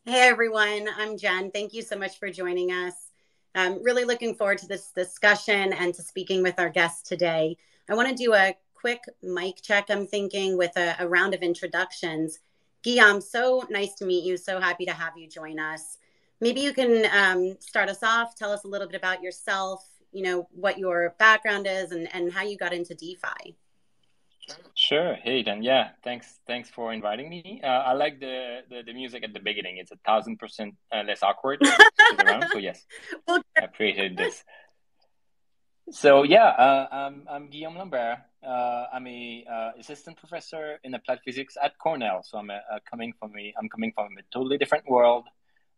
Hey everyone, I'm Jen. Thank you so much for joining us. I'm really looking forward to this discussion and to speaking with our guests today. I want to do a quick mic check, I'm thinking, with a round of introductions. Guillaume, so nice to meet you. So happy to have you join us. Maybe you can start us off, tell us a little bit about yourself, what your background is and how you got into DeFi. Sure. Hey, Dan. Yeah, thanks for inviting me. I like the music at the beginning. It's 1,000% less awkward around. So yes, I appreciate this. So yeah, I'm Guillaume Lambert. I'm a assistant professor in applied physics at Cornell. So I'm coming from a totally different world.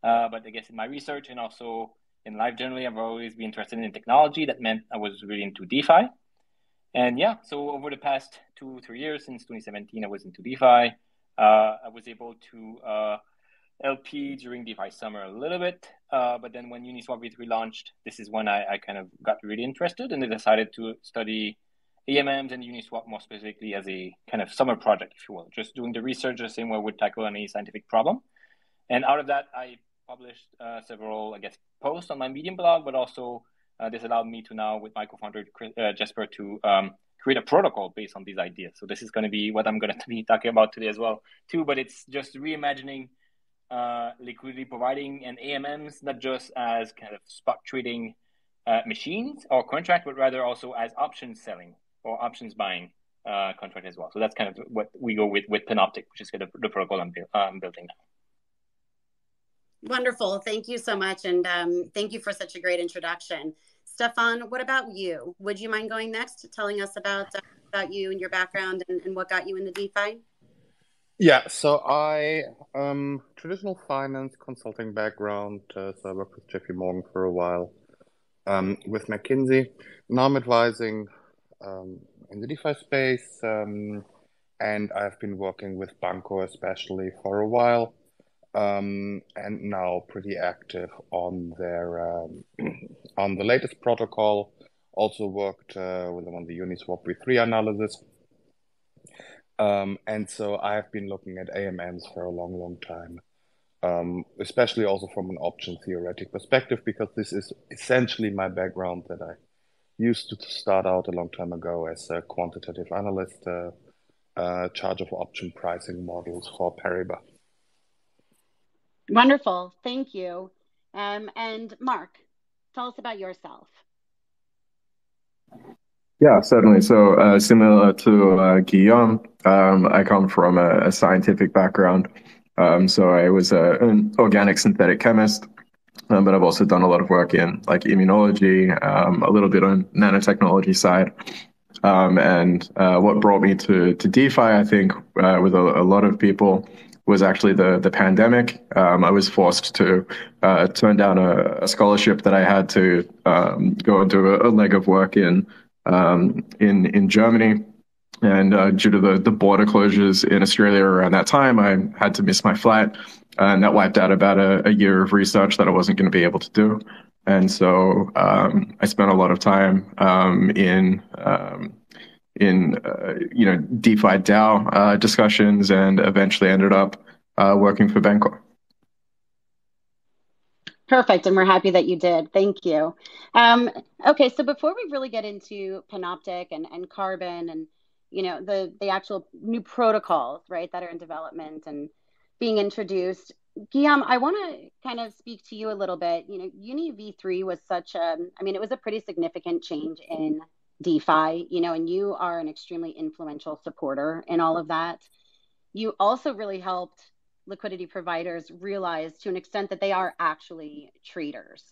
But I guess in my research and also in life generally, I've always been interested in technology. That meant I was really into DeFi. And yeah, so over the past 2-3 years, since 2017, I was into DeFi. I was able to LP during DeFi summer a little bit. But then when Uniswap V3 launched, this is when I kind of got really interested and I decided to study AMMs and Uniswap more specifically as a kind of summer project, if you will, just doing the research the same way I would tackle any scientific problem. And out of that, I published several, I guess, posts on my Medium blog, but also this allowed me to now, with my co-founder Jesper, to create a protocol based on these ideas. So this is going to be what I'm going to be talking about today as well, too. But it's just reimagining liquidity providing and AMMs, not just as kind of spot trading machines or contract, but rather also as options selling or options buying contract as well. So that's kind of what we go with Panoptic, which is kind of the protocol I'm building now. Wonderful. Thank you so much. And thank you for such a great introduction. Stefan, what about you? Would you mind going next, telling us about you and your background and what got you into DeFi? Yeah, so I traditional finance consulting background. So I worked with JP Morgan for a while, with McKinsey. Now I'm advising in the DeFi space, and I've been working with Bancor especially for a while. And now pretty active on their on the latest protocol. Also worked with them on the Uniswap V3 analysis. And so I've been looking at AMMs for a long, long time, especially also from an option theoretic perspective, because this is essentially my background that I used to start out a long time ago as a quantitative analyst, charge of option pricing models for Paribas. Wonderful. Thank you. And Mark, tell us about yourself. Yeah, certainly. So similar to Guillaume, I come from a scientific background. So I was an organic synthetic chemist, but I've also done a lot of work in like immunology, a little bit on nanotechnology side. And what brought me to DeFi, I think, with a lot of people, was actually the pandemic. I was forced to turn down a scholarship that I had to go into a leg of work in Germany. And due to the border closures in Australia around that time, I had to miss my flight. And that wiped out about a year of research that I wasn't going to be able to do. And so I spent a lot of time in DeFi DAO discussions, and eventually ended up working for Bancor. Perfect, and we're happy that you did. Thank you. Okay, so before we really get into Panoptic and Carbon and the actual new protocols, right, that are in development and being introduced, Guillaume, I want to kind of speak to you a little bit. Uni V3 was it was a pretty significant change in DeFi, and you are an extremely influential supporter in all of that. You also really helped liquidity providers realize to an extent that they are actually traders.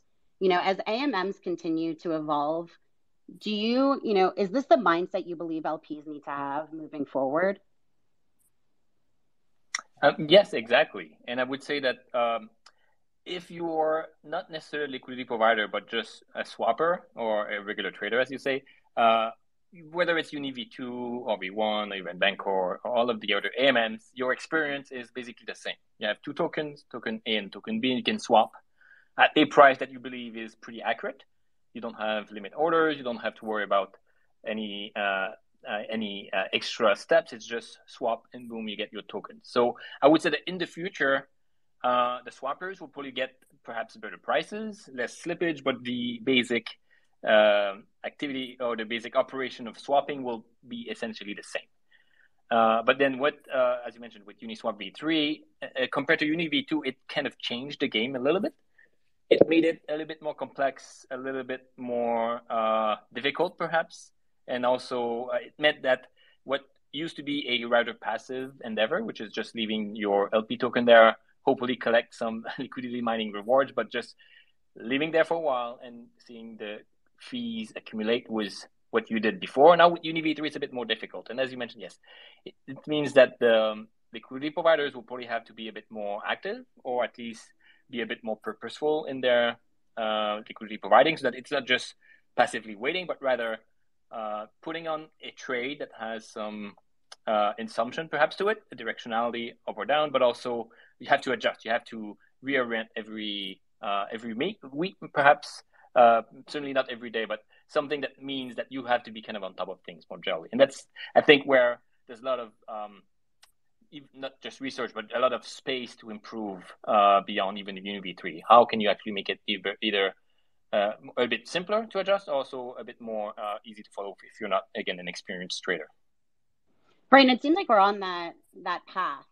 As AMMs continue to evolve, is this the mindset you believe LPs need to have moving forward? Yes, exactly. And I would say that if you're not necessarily a liquidity provider, but just a swapper or a regular trader, as you say, whether it's UniV2 or V1 or even Bancor or all of the other AMMs, your experience is basically the same. You have two tokens, token A and token B, and you can swap at a price that you believe is pretty accurate. You don't have limit orders. You don't have to worry about any extra steps. It's just swap and boom, you get your token. So I would say that in the future, the swappers will probably get perhaps better prices, less slippage, but the basic activity or the basic operation of swapping will be essentially the same. But then what, as you mentioned, with Uniswap v3, compared to Uni v2, it kind of changed the game a little bit. It made it a little bit more complex, a little bit more difficult, perhaps. And also it meant that what used to be a rather passive endeavor, which is just leaving your LP token there, hopefully collect some liquidity mining rewards, but just living there for a while and seeing the fees accumulate was what you did before. Now with Uni v3, it's a bit more difficult. And as you mentioned, yes, it means that the liquidity providers will probably have to be a bit more active, or at least be a bit more purposeful in their liquidity providing, so that it's not just passively waiting, but rather putting on a trade that has some assumption perhaps to it, a directionality up or down, but also you have to adjust. You have to reorient every week, perhaps, certainly not every day, but something that means that you have to be kind of on top of things more generally. And that's, I think, where there's a lot of not just research, but a lot of space to improve beyond even the Uni v3. How can you actually make it either a bit simpler to adjust, also a bit more easy to follow if you're not, again, an experienced trader? Right, and it seems like we're on that path,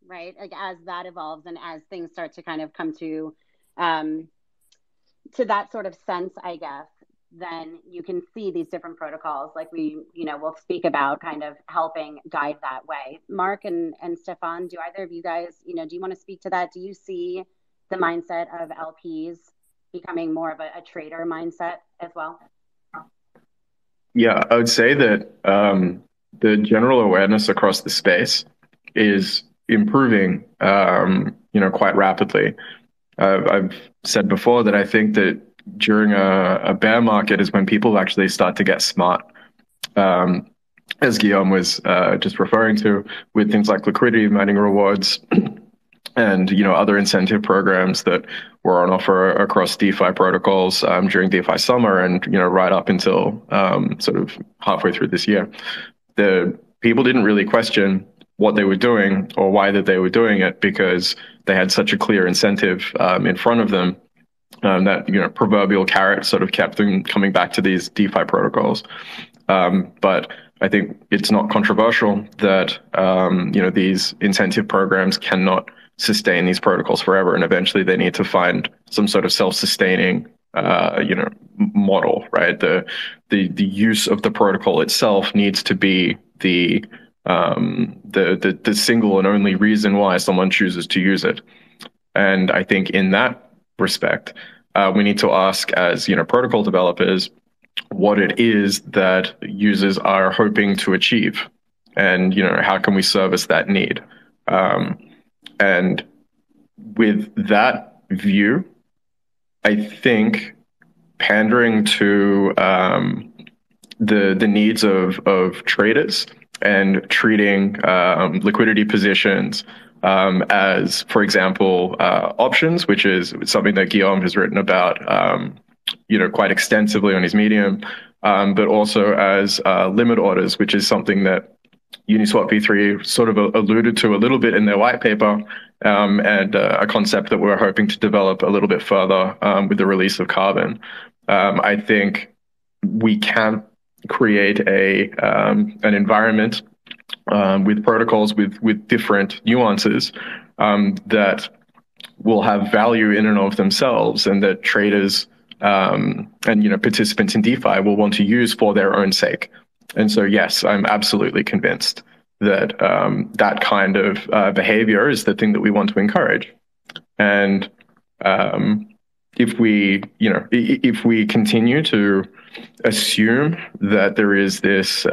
right? Like as that evolves and as things start to kind of come to that sort of sense, I guess, then you can see these different protocols, like we'll speak about, kind of helping guide that way. Mark and Stefan, do either of you guys, do you want to speak to that? Do you see the mindset of LPs becoming more of a trader mindset as well? Yeah, I would say that the general awareness across the space is improving, quite rapidly. I've said before that I think that during a bear market is when people actually start to get smart, as Guillaume was just referring to, with things like liquidity mining rewards and other incentive programs that were on offer across DeFi protocols during DeFi summer and right up until sort of halfway through this year. The people didn't really question what they were doing or why that they were doing it, because they had such a clear incentive in front of them. That proverbial carrot sort of kept them coming back to these DeFi protocols. But I think it's not controversial that these incentive programs cannot sustain these protocols forever, and eventually they need to find some sort of self-sustaining model, right? The use of the protocol itself needs to be the single and only reason why someone chooses to use it. And I think in that respect, we need to ask as protocol developers what it is that users are hoping to achieve, and how can we service that need. And with that view, I think pandering to the needs of traders and treating liquidity positions as, for example, options, which is something that Guillaume has written about, quite extensively on his Medium, but also as limit orders, which is something that Uniswap v3 sort of alluded to a little bit in their white paper, and a concept that we're hoping to develop a little bit further with the release of Carbon. I think we can create an environment with protocols with different nuances that will have value in and of themselves, and that traders and participants in DeFi will want to use for their own sake. And so, yes, I'm absolutely convinced that that kind of behavior is the thing that we want to encourage. And if we continue to assume that there is this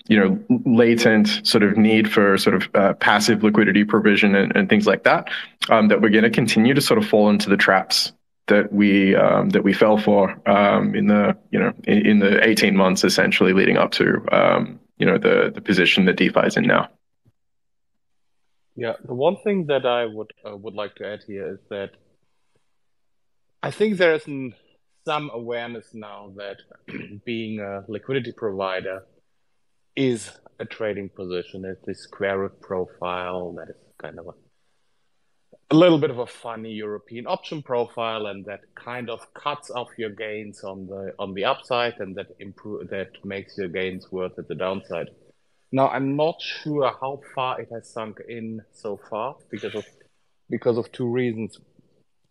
latent sort of need for sort of passive liquidity provision and things like that, that we're going to continue to sort of fall into the traps that we fell for in the 18 months essentially leading up to the position that DeFi is in now. Yeah, the one thing that I would like to add here is that I think there is some awareness now that being a liquidity provider is a trading position. It's this square root profile that is kind of a little bit of a funny European option profile, and that kind of cuts off your gains on the upside, and that makes your gains worth at the downside. Now, I'm not sure how far it has sunk in so far because of two reasons.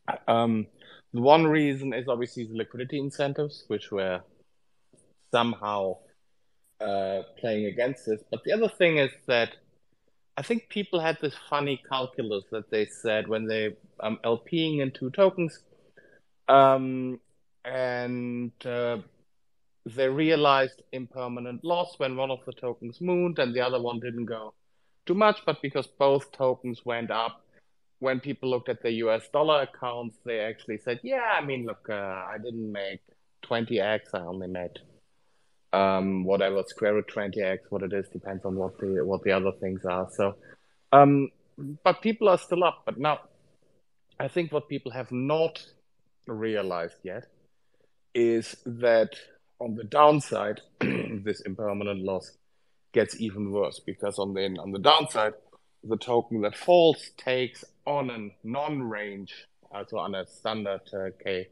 The one reason is obviously the liquidity incentives, which were somehow playing against this. But the other thing is that I think people had this funny calculus that they said when they LP'ing into tokens, and they realized impermanent loss when one of the tokens mooned and the other one didn't go too much, but because both tokens went up, when people looked at their US dollar accounts, they actually said, yeah, I mean, look, I didn't make 20x, I only made whatever, square root 20x, what it is, depends on what the other things are. So, but people are still up. But now, I think what people have not realized yet is that on the downside, this impermanent loss gets even worse, because on the downside, the token that falls takes on a non-range, so on a standard K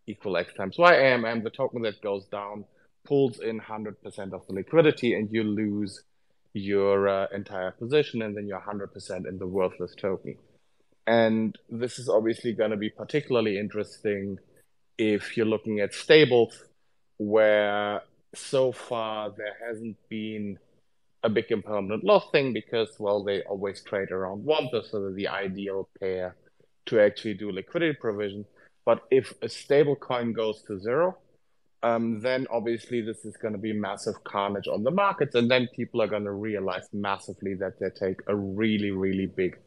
equal X times Y AMM, the token that goes down pulls in 100% of the liquidity, and you lose your entire position, and then you're 100% in the worthless token. And this is obviously going to be particularly interesting if you're looking at stables, where so far there hasn't been a big impermanent loss thing, because, well, they always trade around one, so they're the ideal pair to actually do liquidity provision. But if a stable coin goes to zero, then obviously this is going to be massive carnage on the markets, and then people are going to realize massively that they take a really, really big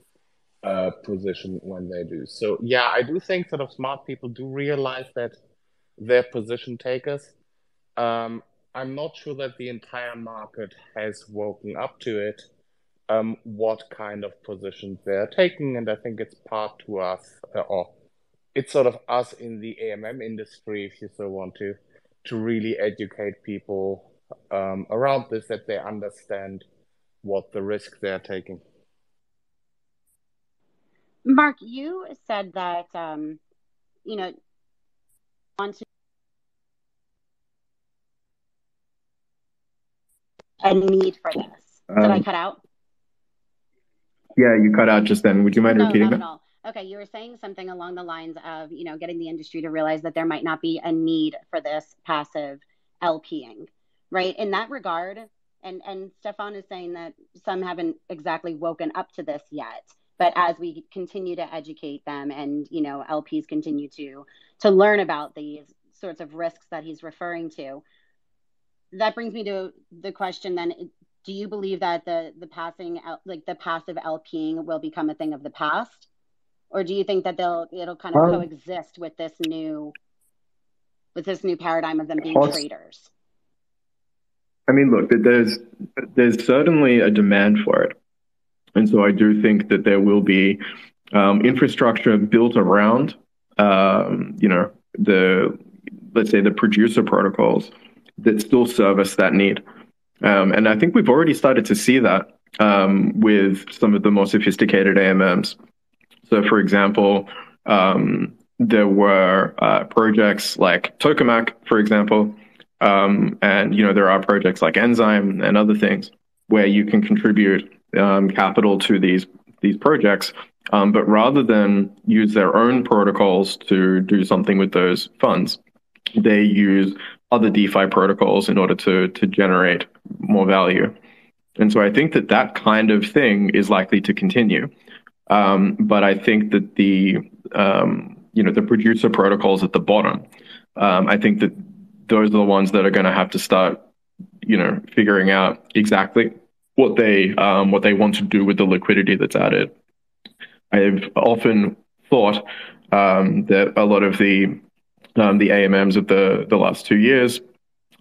position when they do. So yeah, I do think sort of smart people do realize that they're position takers. I'm not sure that the entire market has woken up to it, what kind of positions they're taking, and I think it's part to us, or it's sort of us in the AMM industry, if you so want to really educate people around this, that they understand what the risk they're taking. Mark, you said that, want to a need for this. Did I cut out? Yeah, you cut out just then. Would you mind repeating that? No, not at all. Okay, you were saying something along the lines of, getting the industry to realize that there might not be a need for this passive LPing, right? In that regard, and Stefan is saying that some haven't exactly woken up to this yet, but as we continue to educate them and, LPs continue to learn about these sorts of risks that he's referring to, that brings me to the question then, do you believe that the passive LPing will become a thing of the past? Or do you think that it'll kind of coexist with this new paradigm of them being traders? I mean, look, there's certainly a demand for it. And so I do think that there will be infrastructure built around, let's say the producer protocols that still service that need. And I think we've already started to see that with some of the more sophisticated AMMs. So, for example, there were projects like Tokamak, for example, and there are projects like Enzyme and other things where you can contribute capital to these projects, but rather than use their own protocols to do something with those funds, they use other DeFi protocols in order to generate more value. And so I think that kind of thing is likely to continue. But I think that the producer protocols at the bottom, I think that those are the ones that are going to have to start, figuring out exactly what they want to do with the liquidity that's added. I've often thought that a lot of the AMMs of the last 2 years,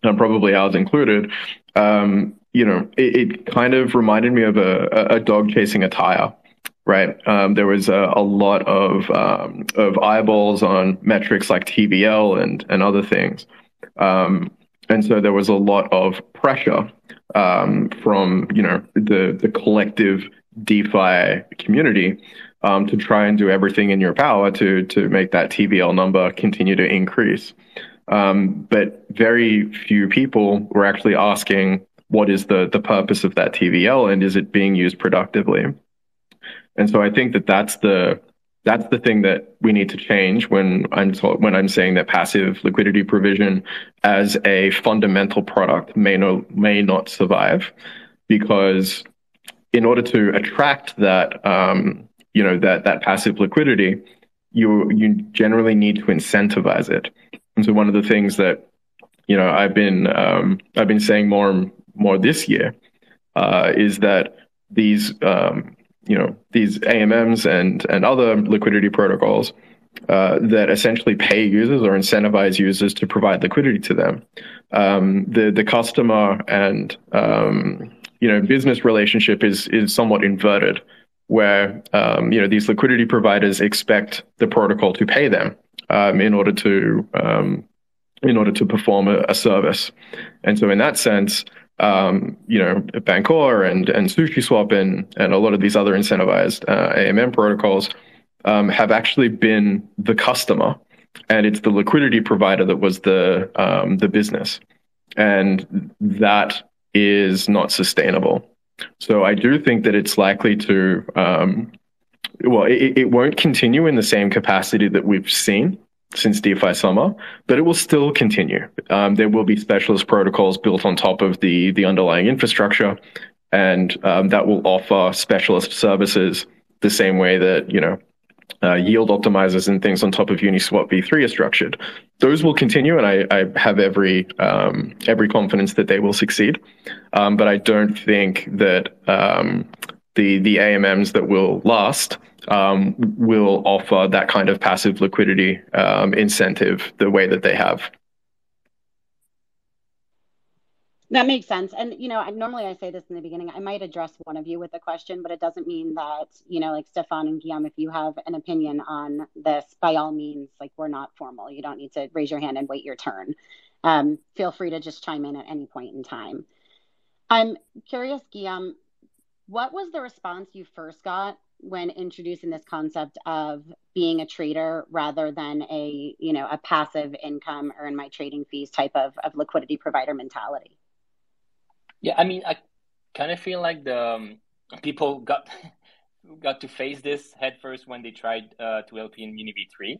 and probably ours included, it kind of reminded me of a dog chasing a tire, right? There was a lot of eyeballs on metrics like TVL and other things. And so there was a lot of pressure from the collective DeFi community to try and do everything in your power to make that TVL number continue to increase. But very few people were actually asking, what is the purpose of that TVL, and is it being used productively? And so I think that's the thing that we need to change when I'm saying that passive liquidity provision as a fundamental product may not survive, because in order to attract that that passive liquidity, you generally need to incentivize it. And so one of the things that I've been saying more and more this year is that these AMMs and other liquidity protocols that essentially pay users or incentivize users to provide liquidity to them, the customer and business relationship is somewhat inverted, where these liquidity providers expect the protocol to pay them in order to perform a service. And so in that sense, Bancor and SushiSwap and a lot of these other incentivized AMM protocols have actually been the customer, and it's the liquidity provider that was the business, and that is not sustainable. So I do think that it's likely to it won't continue in the same capacity that we've seen since DeFi summer, but it will still continue. There will be specialist protocols built on top of the underlying infrastructure, and that will offer specialist services the same way that yield optimizers and things on top of Uniswap v3 are structured. Those will continue, and I have every confidence that they will succeed. But I don't think that the AMMs that will last will offer that kind of passive liquidity incentive the way that they have. That makes sense. And, normally I say this in the beginning, I might address one of you with a question, but it doesn't mean that, like Stefan and Guillaume, if you have an opinion on this, by all means, we're not formal. You don't need to raise your hand and wait your turn. Feel free to just chime in at any point in time. I'm curious, Guillaume, what was the response you first got when introducing this concept of being a trader rather than a passive income, earn my trading fees type of liquidity provider mentality? Yeah, I mean, I kind of feel like the people got to face this head first when they tried to LP in UniV3.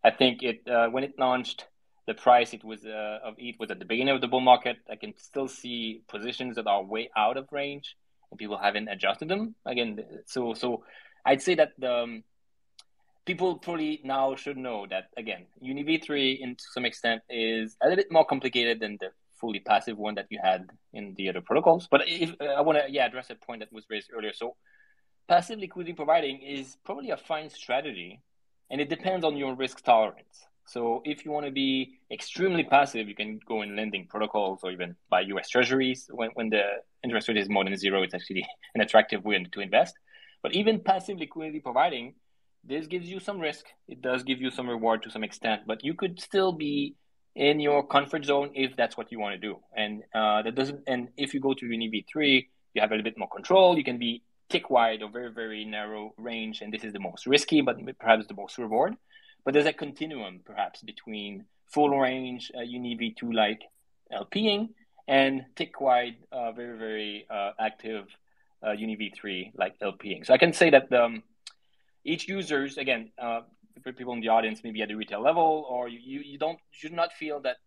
I think when it launched, the price of ETH was at the beginning of the bull market. I can still see positions that are way out of range, and people haven't adjusted them again. So I'd say that people probably now should know that, again, UniV3 to some extent is a little bit more complicated than the fully passive one that you had in the other protocols. But if I want to address a point that was raised earlier. So passive liquidity providing is probably a fine strategy, and it depends on your risk tolerance. So if you want to be extremely passive, you can go in lending protocols or even buy US treasuries. When the interest rate is more than zero, it's actually an attractive way to invest. But even passive liquidity providing, this gives you some risk. It does give you some reward to some extent, but you could still be in your comfort zone if that's what you want to do. And and if you go to UniV3, you have a little bit more control. You can be tick wide or very, very narrow range, and this is the most risky, but perhaps the most reward. But there's a continuum perhaps between full range UniV2 like LP'ing and tick wide, very, very active UniV3 like LP'ing. So I can say that each users, again, for people in the audience, maybe at the retail level, or you should not feel that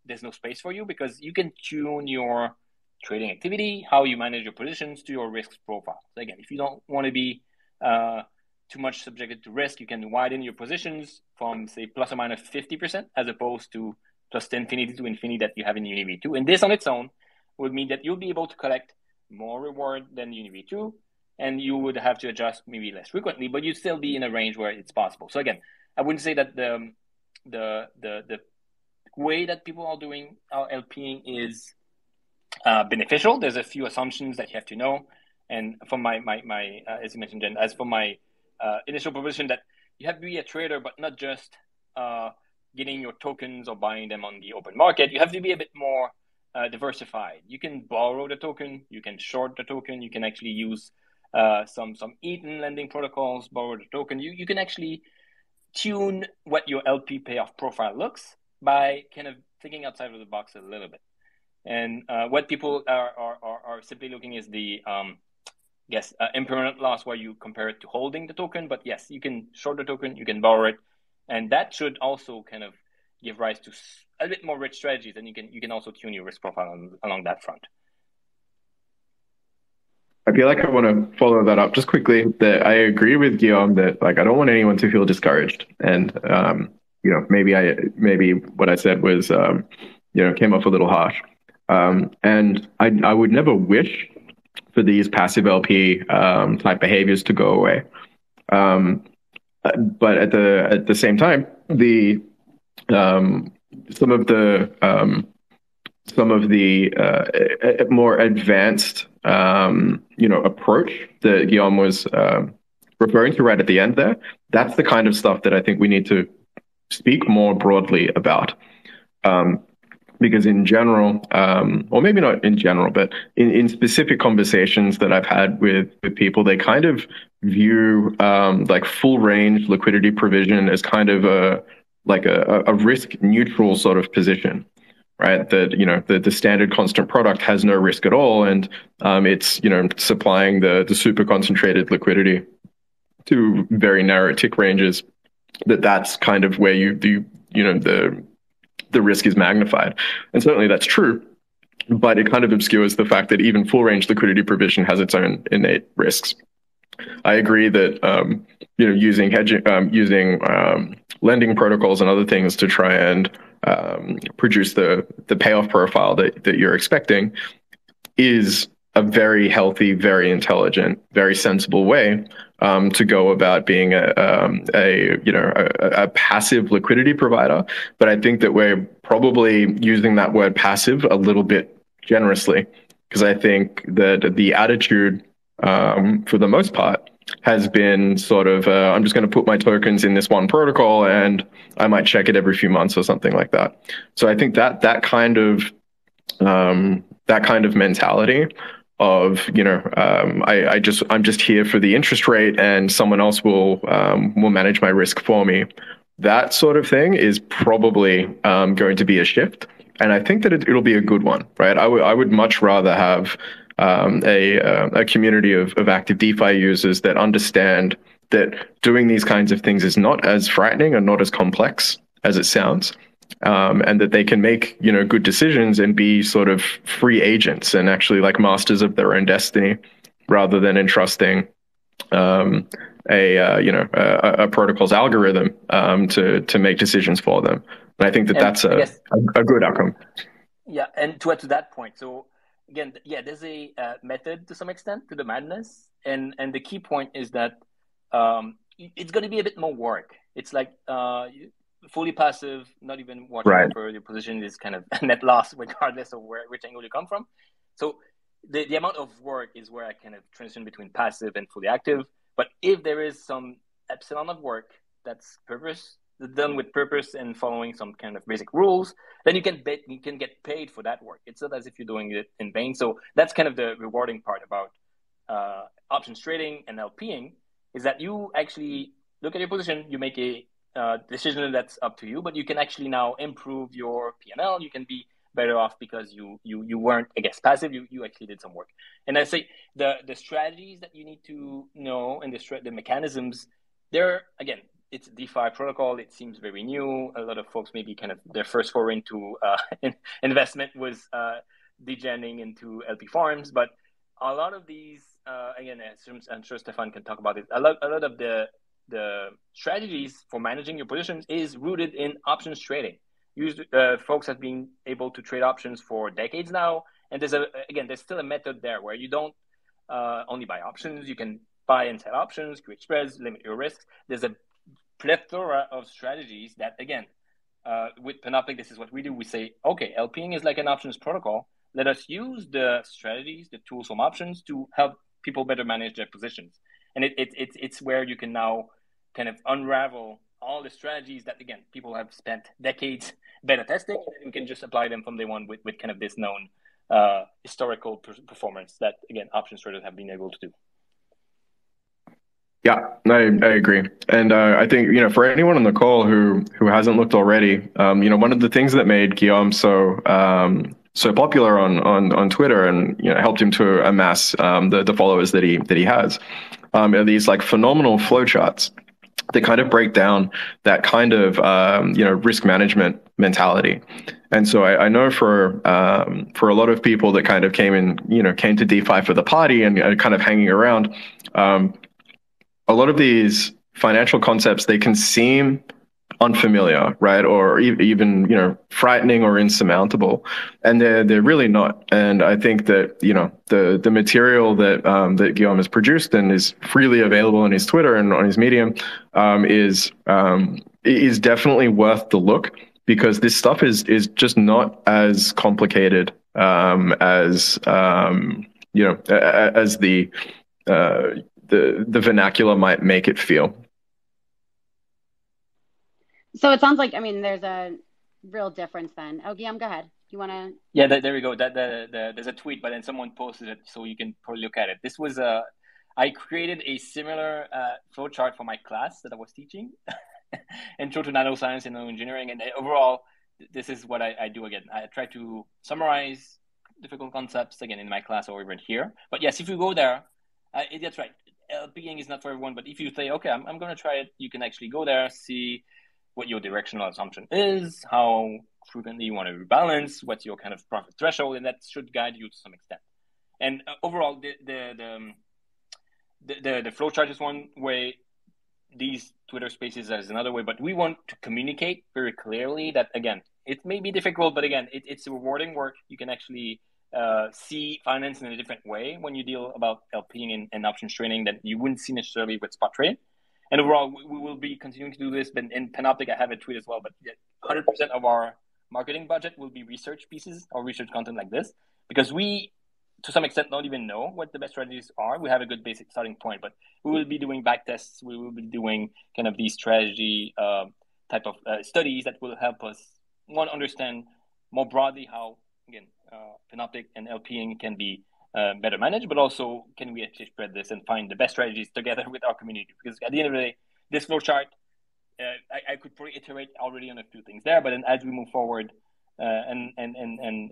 there's no space for you, because you can tune your trading activity, how you manage your positions, to your risk profile. So again, if you don't want to be too much subjected to risk, you can widen your positions from, say, plus or minus 50%, as opposed to plus infinity to infinity that you have in UniV2. And this on its own would mean that you'll be able to collect more reward than UniV2, and you would have to adjust maybe less frequently, but you'd still be in a range where it's possible. So again, I wouldn't say that the way that people are doing LPing is beneficial. There's a few assumptions that you have to know. And from my as you mentioned, Jen, as for my initial proposition that you have to be a trader, but not just getting your tokens or buying them on the open market. You have to be a bit more diversified. You can borrow the token, you can short the token, you can actually use some ETH lending protocols, borrow the token. You can actually tune what your LP payoff profile looks by kind of thinking outside of the box a little bit. And what people are simply looking is the impermanent loss, where you compare it to holding the token. But yes, you can short the token, you can borrow it, and that should also kind of give rise to a bit more rich strategies. And you can also tune your risk profile along that front. I feel like I want to follow that up just quickly. That I agree with Guillaume that I don't want anyone to feel discouraged, and maybe what I said was came off a little harsh. And I would never wish for these passive LP type behaviors to go away. But at the same time, some of the more advanced approach that Guillaume was referring to right at the end there, that's the kind of stuff that I think we need to speak more broadly about. Because in general, or maybe not in general, but in specific conversations that I've had with people, they kind of view full range liquidity provision as kind of a risk neutral sort of position, right? That the standard constant product has no risk at all, and it's supplying the super concentrated liquidity to very narrow tick ranges. That's kind of where the risk is magnified. And certainly that's true, but it kind of obscures the fact that even full range liquidity provision has its own innate risks. I agree that using hedging, using lending protocols and other things to try and produce the payoff profile that you're expecting is a very healthy, very intelligent, very sensible way to go about being a passive liquidity provider. But I think that we're probably using that word passive a little bit generously, because I think that the attitude, for the most part, has been sort of, I'm just going to put my tokens in this one protocol and I might check it every few months or something like that. So I think that kind of mentality of I'm just here for the interest rate and someone else will manage my risk for me. That sort of thing is probably going to be a shift, and I think that it'll be a good one, right? I would much rather have a community of active DeFi users that understand that doing these kinds of things is not as frightening and not as complex as it sounds. And that they can make, good decisions and be sort of free agents and actually masters of their own destiny, rather than entrusting a protocol's algorithm to make decisions for them. And I think that's a good outcome. Yeah, and to add to that point, so again, there's a method to some extent to the madness, and the key point is that it's going to be a bit more work. It's fully passive, not even watching for your position is kind of net loss regardless of which angle you come from. So the amount of work is where I kind of transition between passive and fully active. But if there is some epsilon of work that's done with purpose and following some kind of basic rules, then you can get paid for that work. It's not as if you're doing it in vain. So that's kind of the rewarding part about options trading and LPing, is that you actually look at your position, you make a decision that's up to you, but you can actually now improve your P&L. You can be better off because you weren't, passive. You actually did some work. And I say the strategies that you need to know and the mechanisms, it's a DeFi protocol. It seems very new. A lot of folks maybe kind of their first foray into investment was degenerating into LP farms, but a lot of these, I'm sure Stefan can talk about it. A lot of the strategies for managing your positions is rooted in options trading. Folks have been able to trade options for decades now, And there's still a method there where you don't only buy options. You can buy and sell options, create spreads, limit your risks. There's a plethora of strategies that, again, with Panoptic, this is what we do. We say, okay, LPing is like an options protocol. Let us use the strategies, the tools from options to help people better manage their positions. And it's where you can now kind of unravel all the strategies that, again, people have spent decades beta testing, and you can just apply them from day one with kind of this known historical performance that, again, options traders have been able to do. Yeah, I agree. And I think, for anyone on the call who hasn't looked already, one of the things that made Guillaume so popular on Twitter and helped him to amass the followers that he has are these like phenomenal flowcharts that kind of break down that kind of risk management mentality. And so I know for a lot of people that kind of came to DeFi for the party and kind of hanging around, a lot of these financial concepts, they can seem unfamiliar, right? Or even, frightening or insurmountable. And they're really not. And I think that, the material that Guillaume has produced and is freely available on his Twitter and on his Medium, is definitely worth the look, because this stuff is just not as complicated, as the vernacular might make it feel. So it sounds like, there's a real difference then. Oh, Guillaume, go ahead. You want to? Yeah, there we go. There's a tweet, but then someone posted it, so you can probably look at it. This was I created a similar flowchart for my class that I was teaching, Intro to Nanoscience and Nanoengineering. And overall, this is what I do again. I try to summarize difficult concepts, again, in my class or even here. But yes, if you go there, that's right. LPing is not for everyone, but if you say, okay, I'm going to try it, you can actually go there, see what your directional assumption is, how frequently you want to rebalance, what's your kind of profit threshold, and that should guide you to some extent. And overall, the flowchart is one way. These Twitter Spaces is another way, but we want to communicate very clearly that, again, it may be difficult, but again, it's a rewarding work. You can actually see finance in a different way when you deal about LPing and options trading that you wouldn't see necessarily with spot trade. And overall, we will be continuing to do this. But in Panoptic, I have a tweet as well. But 100% of our marketing budget will be research pieces or research content like this, because we, to some extent, don't even know what the best strategies are. We have a good basic starting point, but we will be doing back tests. We will be doing kind of these strategy type of studies that will help us, one, understand more broadly how, again, Panoptic and LPing can be better managed, but also can we actually spread this and find the best strategies together with our community? Because at the end of the day, this flowchart, I could probably iterate already on a few things there, but then as we move forward and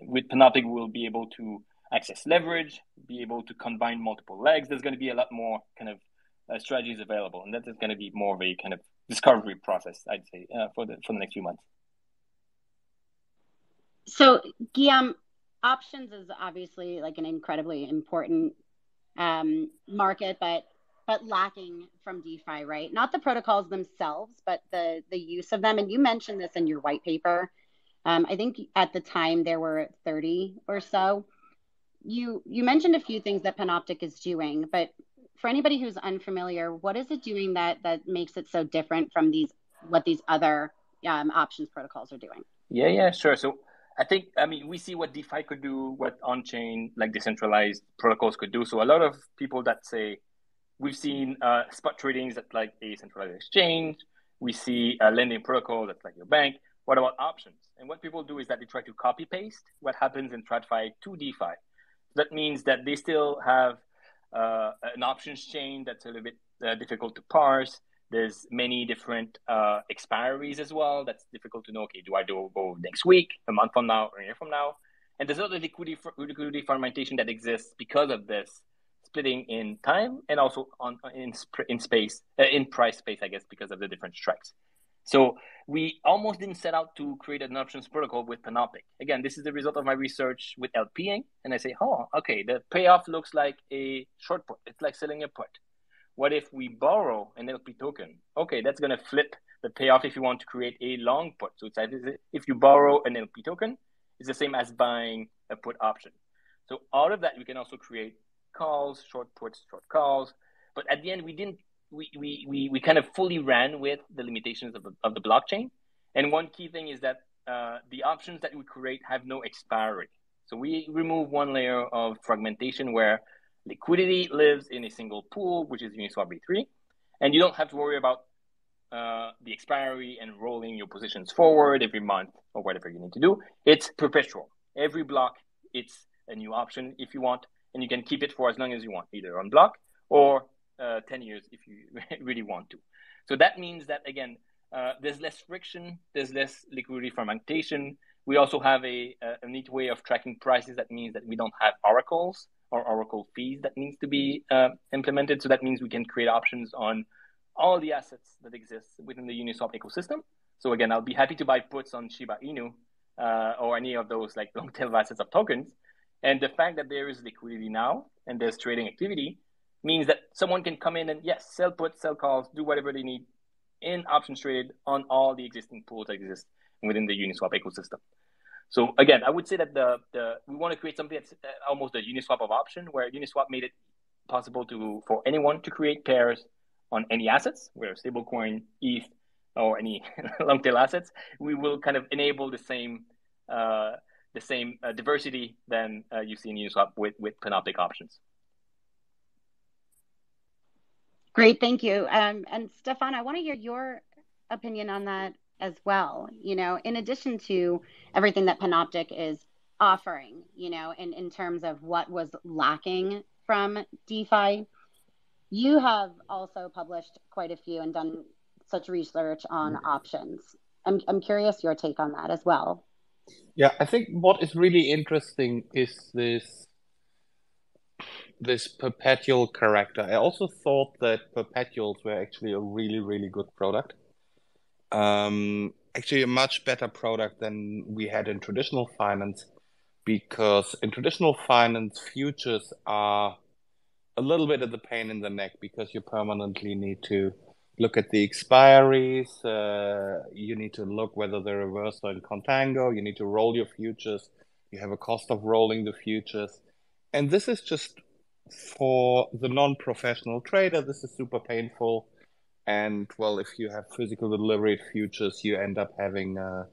with Panoptic, we'll be able to access leverage, be able to combine multiple legs. There's going to be a lot more kind of strategies available, and that is going to be more of a kind of discovery process, I'd say, for the next few months. So, Guillaume, options is obviously like an incredibly important market, but lacking from DeFi, right? Not the protocols themselves, but the use of them. And you mentioned this in your white paper. I think at the time there were 30 or so. You mentioned a few things that Panoptic is doing, but for anybody who's unfamiliar, what is it doing that makes it so different from what these other options protocols are doing? Yeah, sure. So I think, we see what DeFi could do, what on-chain, like decentralized protocols could do. So a lot of people that say, we've seen spot tradings that's like a centralized exchange. We see a lending protocol that's like your bank. What about options? And what people do is that they try to copy-paste what happens in TradFi to DeFi. That means that they still have an options chain that's a little bit difficult to parse. There's many different expiries as well. That's difficult to know. Okay, do I go next week, a month from now, or a year from now? And there's other liquidity fragmentation that exists because of this splitting in time and also in price space, I guess, because of the different strikes. So we almost didn't set out to create an options protocol with Panoptic. Again, this is the result of my research with LPing. And I say, okay, the payoff looks like a short put. It's like selling a put. What if we borrow an LP token? Okay, that's going to flip the payoff if you want to create a long put. So it's if you borrow an LP token, it's the same as buying a put option. So out of that, we can also create calls, short puts, short calls. But at the end, we kind of fully ran with the limitations of the blockchain. And one key thing is that the options that we create have no expiry. So we remove one layer of fragmentation where liquidity lives in a single pool, which is Uniswap V3. And you don't have to worry about the expiry and rolling your positions forward every month or whatever you need to do. It's perpetual. Every block, it's a new option if you want, and you can keep it for as long as you want, either on block or 10 years if you really want to. So that means that, again, there's less friction, there's less liquidity fragmentation. We also have a neat way of tracking prices. That means that we don't have oracles or oracle fees that needs to be implemented. So that means we can create options on all the assets that exist within the Uniswap ecosystem. So again, I'll be happy to buy puts on Shiba Inu or any of those like long tail assets of tokens. And the fact that there is liquidity now and there's trading activity means that someone can come in and, yes, sell puts, sell calls, do whatever they need in options traded on all the existing pools that exist within the Uniswap ecosystem. So again, I would say that we want to create something that's almost a Uniswap of option, where Uniswap made it possible for anyone to create pairs on any assets, whether stablecoin, ETH, or any long tail assets. We will kind of enable the same diversity than you see in Uniswap with Panoptic options. Great, thank you. And Stefan, I want to hear your opinion on that as well. In addition to everything that Panoptic is offering, in terms of what was lacking from DeFi, you have also published quite a few and done such research on options. I'm curious your take on that as well. Yeah, I think what is really interesting is this perpetual character. I also thought that perpetuals were actually a really, really good product. Actually a much better product than we had in traditional finance, because in traditional finance, futures are a little bit of the pain in the neck because you permanently need to look at the expiries. You need to look whether they're reversed or in contango. You need to roll your futures. You have a cost of rolling the futures. And this is just, for the non-professional trader, this is super painful. And well, if you have physical delivery futures, you end up having a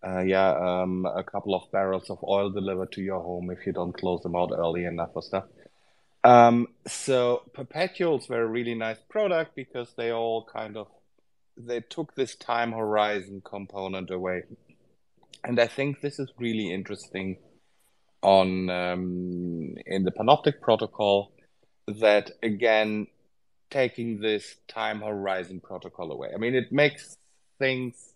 couple of barrels of oil delivered to your home if you don't close them out early enough or stuff. So perpetuals were a really nice product because they took this time horizon component away. And I think this is really interesting in the Panoptic protocol, that again, taking this time horizon protocol away. I mean, it makes things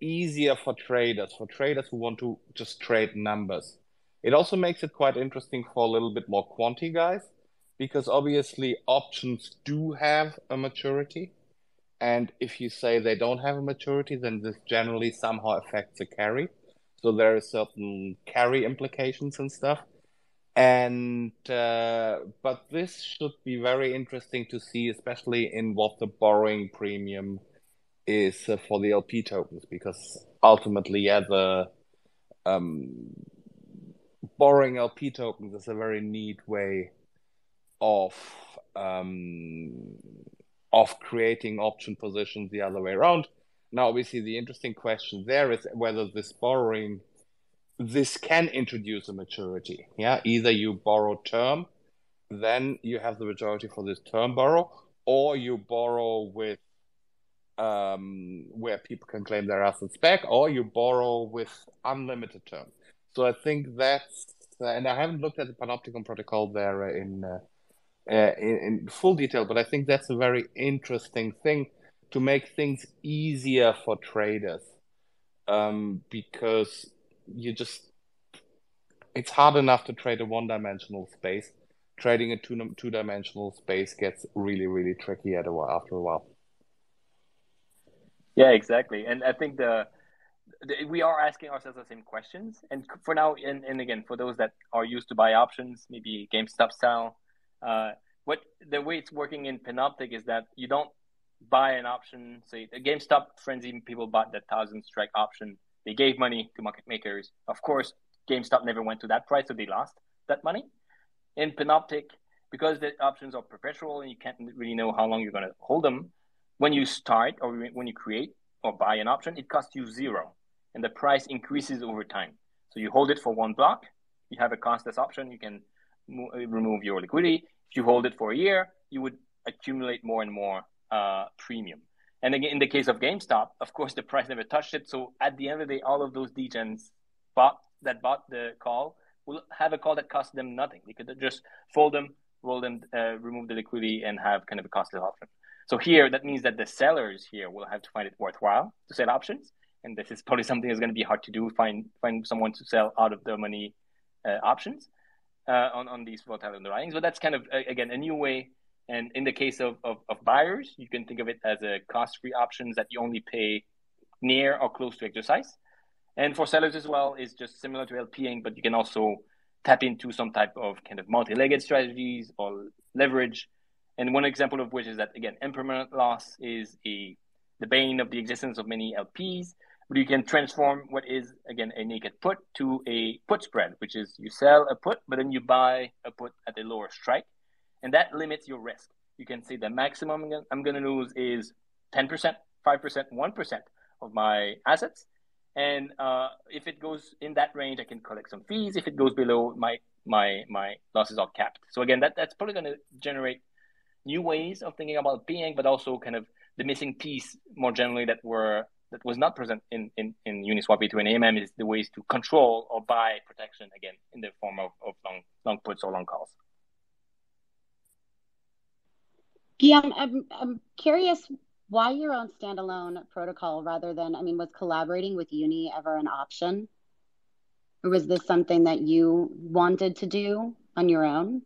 easier for traders who want to just trade numbers. It also makes it quite interesting for a little bit more quantity guys, because obviously options do have a maturity. And if you say they don't have a maturity, then this generally somehow affects the carry. So there are certain carry implications and stuff. And but this should be very interesting to see, especially in what the borrowing premium is for the LP tokens, because ultimately, the borrowing LP tokens is a very neat way of creating option positions the other way around. Now, obviously, the interesting question there is whether this can introduce a maturity. Yeah, either you borrow term, then you have the majority for this term borrow, or you borrow with where people can claim their assets back, or you borrow with unlimited term. So I think that's, and I haven't looked at the Panopticon protocol there in full detail, but I think that's a very interesting thing to make things easier for traders, because it's hard enough to trade a one-dimensional space. Trading a two-dimensional space gets really, really tricky after a while. Yeah, exactly. And I think we are asking ourselves the same questions. And for now, and again, for those that are used to buy options, maybe GameStop style, the way it's working in Panoptic is that you don't buy an option. Say the GameStop frenzy, people bought the 1,000 strike option. They gave money to market makers. Of course, GameStop never went to that price, so they lost that money. In Panoptic, because the options are perpetual and you can't really know how long you're going to hold them, when you start or when you create or buy an option, it costs you 0, and the price increases over time. So you hold it for one block, you have a costless option, you can remove your liquidity. If you hold it for a year, you would accumulate more and more premium. And again, in the case of GameStop, of course, the price never touched it. So at the end of the day, all of those degens bought the call will have a call that costs them nothing. They could just fold them, roll them, remove the liquidity, and have kind of a costless option. So here, that means that the sellers here will have to find it worthwhile to sell options. And this is probably something that's going to be hard to do, find someone to sell out of the money options on these volatile underlyings. But that's kind of, again, a new way. And in the case of buyers, you can think of it as a cost-free options that you only pay near or close to exercise. And for sellers as well, it's just similar to LP'ing, but you can also tap into some type of kind of multi-legged strategies or leverage. And one example of which is that, again, impermanent loss is the bane of the existence of many LPs, but you can transform what is, again, a naked put to a put spread, which is you sell a put, but then you buy a put at a lower strike. And that limits your risk. You can say the maximum I'm going to lose is 10%, 5%, 1% of my assets. And if it goes in that range, I can collect some fees. If it goes below, my losses are capped. So again, that's probably going to generate new ways of thinking about LP'ing, but also kind of the missing piece more generally that was not present in Uniswap V2 and AMM is the ways to control or buy protection, again, in the form of long puts or long calls. Guillaume, I'm curious why your own standalone protocol rather than, was collaborating with Uni ever an option? Or was this something that you wanted to do on your own?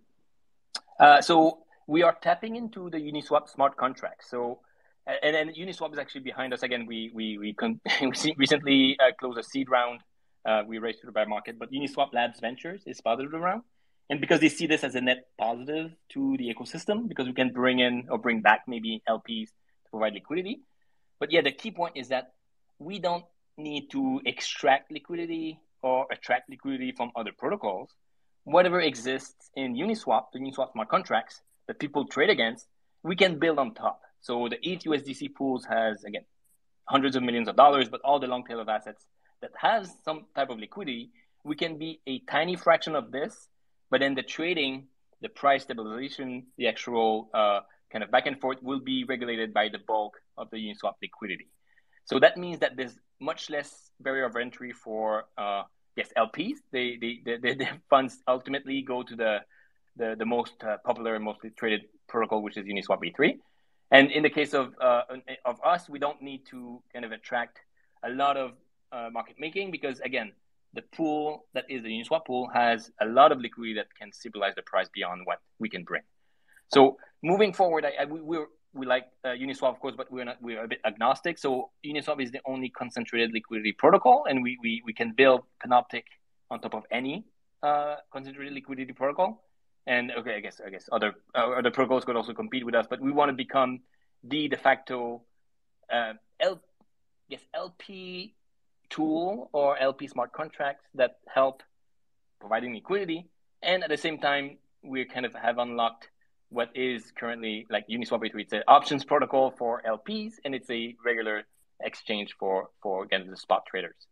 So we are tapping into the Uniswap smart contract. So, and Uniswap is actually behind us. Again, we recently closed a seed round. We raised through the bear market, but Uniswap Labs Ventures is part of the round. And because they see this as a net positive to the ecosystem, because we can bring in or bring back maybe LPs to provide liquidity. But yeah, the key point is that we don't need to extract liquidity or attract liquidity from other protocols. Whatever exists in Uniswap, the Uniswap smart contracts that people trade against, we can build on top. So the ETH USDC pools has, again, hundreds of millions of dollars, but all the long tail of assets that has some type of liquidity, we can be a tiny fraction of this. But then the trading, the price stabilization, the actual kind of back and forth will be regulated by the bulk of the Uniswap liquidity. So that means that there's much less barrier of entry for LPs. The funds ultimately go to the most popular and mostly traded protocol, which is Uniswap V3. And in the case of us, we don't need to kind of attract a lot of market making because, again, the pool that is the Uniswap pool has a lot of liquidity that can stabilize the price beyond what we can bring. So moving forward, we like Uniswap, of course, but we're a bit agnostic. So Uniswap is the only concentrated liquidity protocol, and we can build Panoptic on top of any concentrated liquidity protocol. And okay, I guess other protocols could also compete with us, but we want to become the de facto LP tool or LP smart contracts that help providing liquidity. And at the same time, we kind of have unlocked what is currently like Uniswap V3. It's an options protocol for LPs, and it's a regular exchange for again, the spot traders.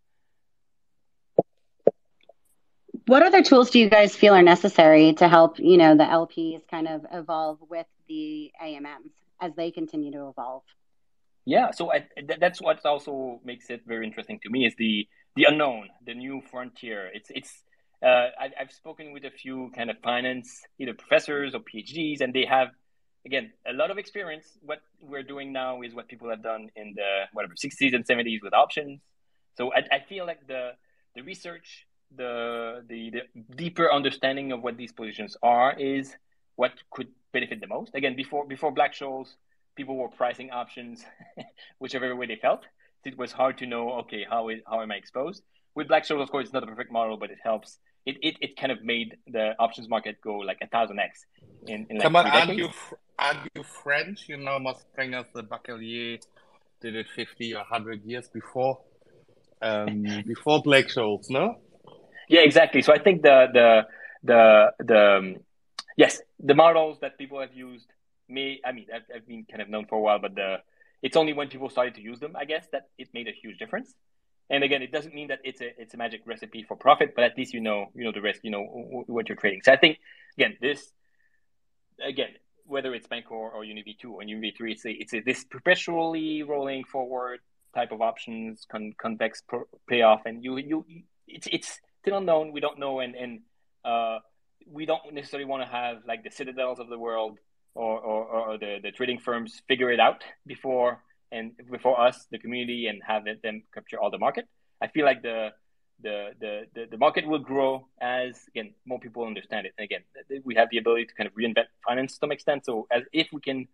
What other tools do you guys feel are necessary to help, the LPs kind of evolve with the AMMs as they continue to evolve? Yeah, so that's what also makes it very interesting to me is the unknown, the new frontier. I've spoken with a few kind of finance, either professors or PhDs, and they have, again, a lot of experience. What we're doing now is what people have done in the 60s and 70s with options. So I feel like the research, the deeper understanding of what these positions are is what could benefit the most. Again, before Black-Scholes, people were pricing options whichever way they felt. It was hard to know, okay, how am I exposed? With Black-Scholes, of course, it's not a perfect model, but it helps. It kind of made the options market go like 1000x in like 3 decades. Aren't you French? Most things the Bachelier did it 50 or 100 years before Black-Scholes, no? Yeah, exactly. So I think yes, the models that people have used I've been kind of known for a while, but it's only when people started to use them, I guess, that it made a huge difference. And again, it doesn't mean that it's a magic recipe for profit, but at least you know the risk, you know what you're trading. So I think again, whether it's Bancor or UniV2 or UniV3, it's this perpetually rolling forward type of options, convex payoff, and it's still unknown. We don't know, and we don't necessarily want to have like the Citadels of the world or the trading firms figure it out before us, the community, and have them capture all the market. I feel like the market will grow as, again, more people understand it. And again, we have the ability to kind of reinvent finance to some extent. So if we can,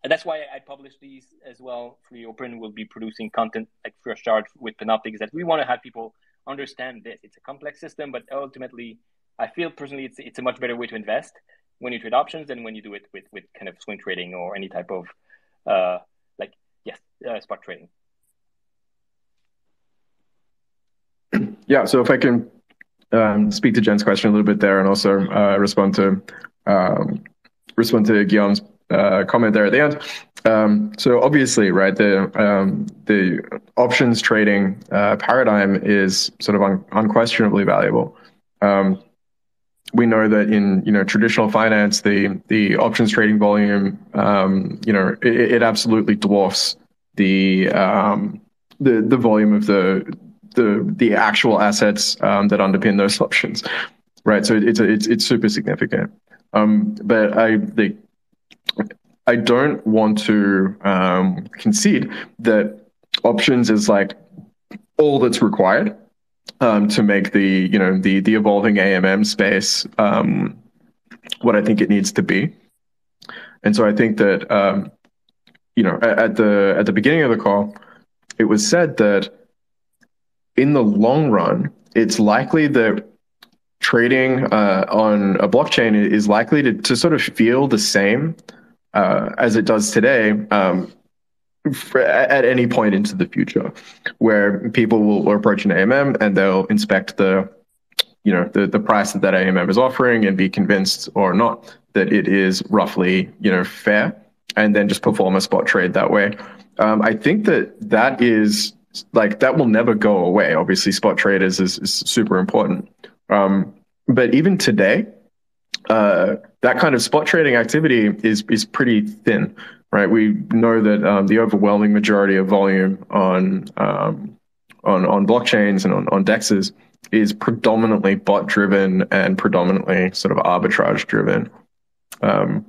and that's why I publish these as well. Free Open will be producing content like free of charge with Panoptic, is that we want to have people understand this. It's a complex system, but ultimately, I feel personally it's a much better way to invest when you trade options than when you do it with kind of swing trading or any type of spot trading. Yeah, so if I can speak to Jen's question a little bit there, and also respond to Guillaume's comment there at the end. So obviously, right, the options trading paradigm is sort of unquestionably valuable. We know that in traditional finance, the options trading volume, it absolutely dwarfs the volume of the actual assets that underpin those options, right? So it's super significant. But I don't want to concede that options is like all that's required to make the evolving AMM space what I think it needs to be. And so I think that at the beginning of the call, it was said that in the long run, it's likely that trading on a blockchain is likely to sort of feel the same as it does today at any point into the future, where people will approach an AMM and they'll inspect the price that AMM is offering and be convinced or not that it is roughly fair, and then just perform a spot trade that way. I think that is that will never go away. Obviously, spot traders is super important. But even today, that kind of spot trading activity is pretty thin, right? We know that the overwhelming majority of volume on blockchains and on DEXs is predominantly bot driven and predominantly sort of arbitrage driven. And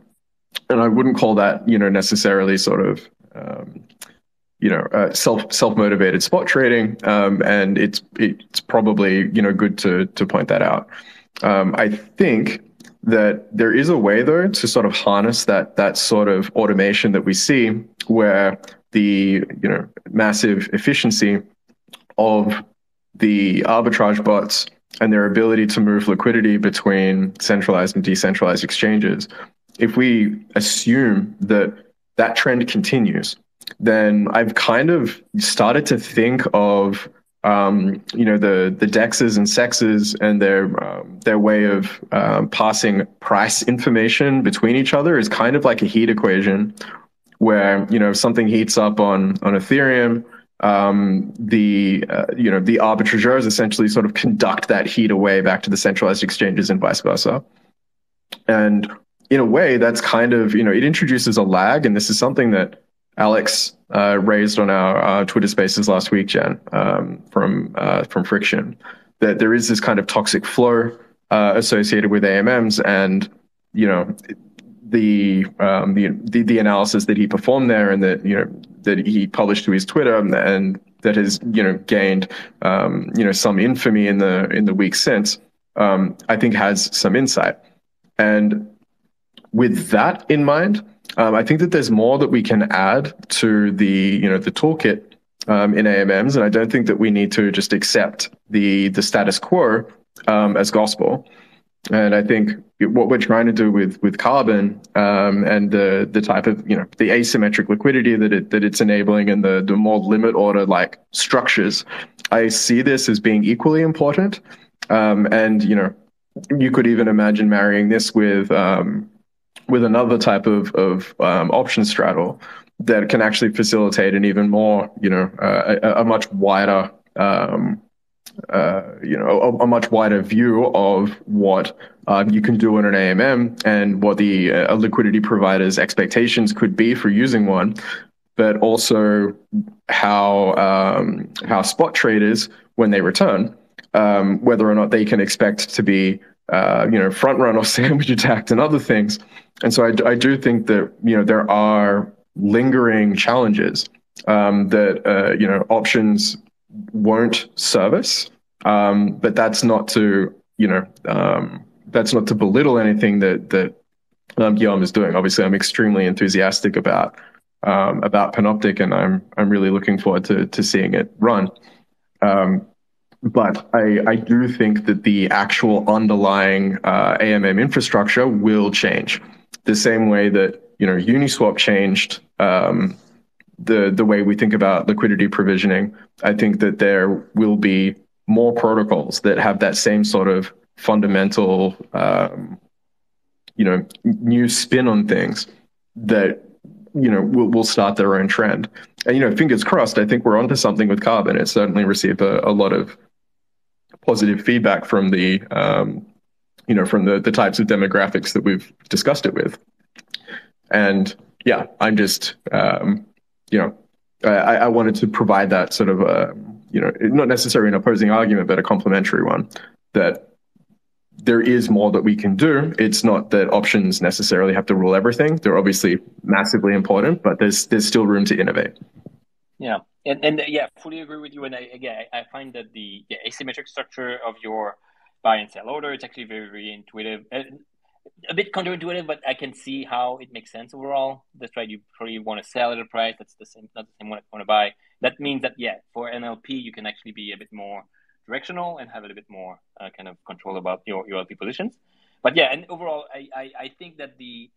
I wouldn't call that necessarily sort of self-motivated spot trading, and it's probably good to point that out. I think that there is a way though to sort of harness that sort of automation that we see, where the massive efficiency of the arbitrage bots and their ability to move liquidity between centralized and decentralized exchanges. If we assume that trend continues, then I've kind of started to think of the DEXs and SEXs and their way of passing price information between each other is kind of like a heat equation, where if something heats up on Ethereum, the arbitrageurs essentially sort of conduct that heat away back to the centralized exchanges and vice versa. And in a way, that's kind of it introduces a lag, and this is something that Alex raised on our Twitter Spaces last week, Jen, from Friction, that there is this kind of toxic flow associated with AMMs, and the analysis that he performed there, and that he published to his Twitter, and that has gained some infamy in the weeks since, I think has some insight. And with that in mind, I think that there's more that we can add to the toolkit in AMMs, and I don't think that we need to just accept the status quo as gospel. And I think what we're trying to do with Carbon and the type of the asymmetric liquidity that it's enabling, and the more limit order like structures, I see this as being equally important. And, you could even imagine marrying this with another type of option straddle that can actually facilitate an even more, a much wider, a much wider view of what you can do in an AMM and what the liquidity provider's expectations could be for using one, but also how spot traders, when they return, whether or not they can expect to be front run or sandwich attacked and other things. And so I do think that there are lingering challenges that options won't service, but that's not to belittle anything that Guillaume is doing. Obviously, I'm extremely enthusiastic about Panoptic, and I'm really looking forward to seeing it run. But I do think that the actual underlying AMM infrastructure will change, the same way that Uniswap changed the way we think about liquidity provisioning. I think that there will be more protocols that have that same sort of fundamental, new spin on things that will start their own trend. And fingers crossed. I think we're onto something with Carbon. It certainly received a lot of positive feedback from the the types of demographics that we've discussed it with. And yeah, I'm just I wanted to provide that sort of not necessarily an opposing argument, but a complementary one, that there is more that we can do. It's not that options necessarily have to rule everything. They're obviously massively important, but there's still room to innovate. Yeah. And yeah, fully agree with you. And I find that the asymmetric structure of your buy and sell order, it's actually very, very intuitive. A bit counterintuitive, but I can see how it makes sense overall. That's right. You probably want to sell at a price that's not the same one you want to buy. That means that, for an LP, you can actually be a bit more directional and have a little bit more kind of control about your LP positions. But and overall, I think that the